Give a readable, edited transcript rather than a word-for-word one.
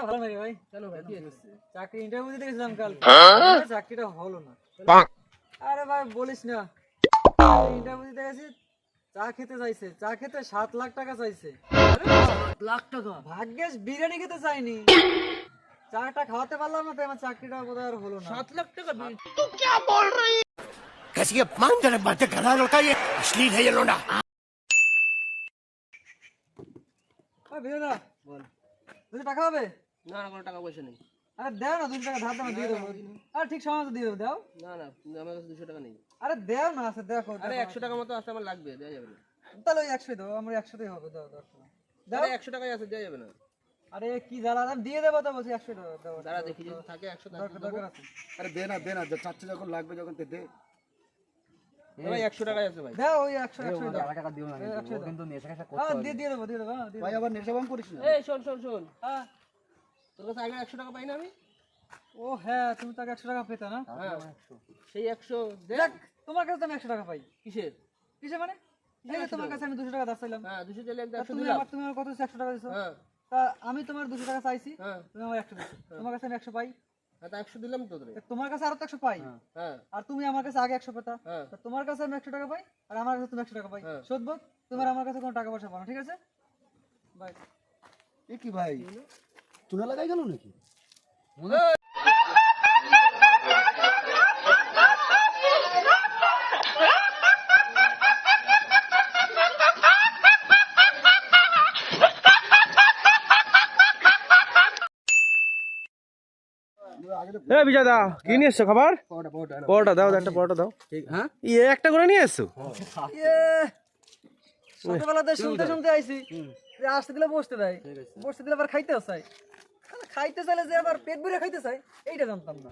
ভালো লাগে ভাই। কেন ভাই কি হয়েছে? চাকরি ইন্টারভিউ দিতে গেছিলাম কাল, চাকরিটা হলো না। আরে ভাই বলিস না, ইন্টারভিউ দিতে গেছি, চা খেতে চাইছে, চা খেতে 7 লাখ টাকা চাইছে। লাখ টাকা? ভাগ্যেশ বিরিয়ানি খেতে চাইনি, চাটা খাওয়াতে পারলাম না, তাই আমার চাকরিটা বোধহয় আর হলো না। 7 লাখ টাকা? कैसी अपमानजनक बातें कर रहा है लड़का, ये अश्लील है ये लोंडा। বিরিয়ানি বল, 200 টাকা হবে? না না, কোনো টাকা পয়সা নেই। আরে দেও না, 200 টাকা ধার দাও, দিয়ে দেবো। আরে ঠিক সময় তো দিয়ে দেবো, দাও। না না, আমার কাছে 200 টাকা নেই। আরে দেও না, আছে দেখো। আরে 100 টাকা মতো আছে, আমার লাগবে, দেওয়া যাবে না। তাহলে ওই 100 দাও, আমার 100 হবে, দাও দাও দাও। আরে 100 টাকাই আছে, দেওয়া যাবে না। আরে কি জ্বালা, আমি দিয়ে দেবো তো, বলছি 100 দাও। দাঁড়া দেখি যদি থাকে 100 টাকা। দরকার আছে। আরে দে না চাচ্ছে যখন লাগবে যখন তে দে। ভাই 100 টাকাই আছে ভাই। দাও ওই 100 দাও। টাকা দিও না কিন্তু নেশা খেশা হ্যাঁ দিয়ে দেবো, দিয়ে দেবো। ভাই আবার নেশাবাম করিস না। এই শোন শোন শোন, হ্যাঁ। তোর কাছে আগে 100 টাকা পাই না আমি? ও হ্যাঁ, তুমি তো 100 টাকা পেতে না? হ্যাঁ, সেই 100 দে। দেখ, তোমার কাছে তো আমি 100 টাকা পাই। কিসের? কিসে মানে? এই যে তোমার কাছে আমি 200 টাকা চাইলাম, হ্যাঁ 200 চাইলে তা 100 তুমি দিলাম। আমার কত 100 টাকা দিছো? হ্যাঁ তা আমি তোমার 200 টাকা চাইছি, হ্যাঁ তুমি আমার 100 দিছো। তোমার কাছে আমি 100 পাই, হ্যাঁ, তা 100 দিলাম তো তোরে। তা তোমার কাছে আরো তো 100 পাই। হ্যাঁ আর তুমি আমার কাছে আগে 100 পেতা, হ্যাঁ তা তোমার কাছে আমি 100 টাকা পাই, আর আমার কাছে তুমি 100 টাকা পাই। হ্যাঁ। শোধবো, তোমার আমার কাছে কোনো টাকা পয়সা পাও না, ঠিক আছে? বাই। এ কি ভাই, চুনা লাগাই গেল নাকি? এ বিজয় দা, কি নিয়ে এসছো খাবার? পরোটা দাও, একটা পরোটা দাও। হ্যাঁ ইয়ে একটা করে নিয়ে এসছো? ছোটবেলাতে শুনতে শুনতে আইছি যে আসতে দিলে বসতে দেয়, বসতে দিলে আবার খাইতে চাই, খাইতে চাইলে যে আবার পেট ভরে খাইতে চাই, এইটা জানতাম না।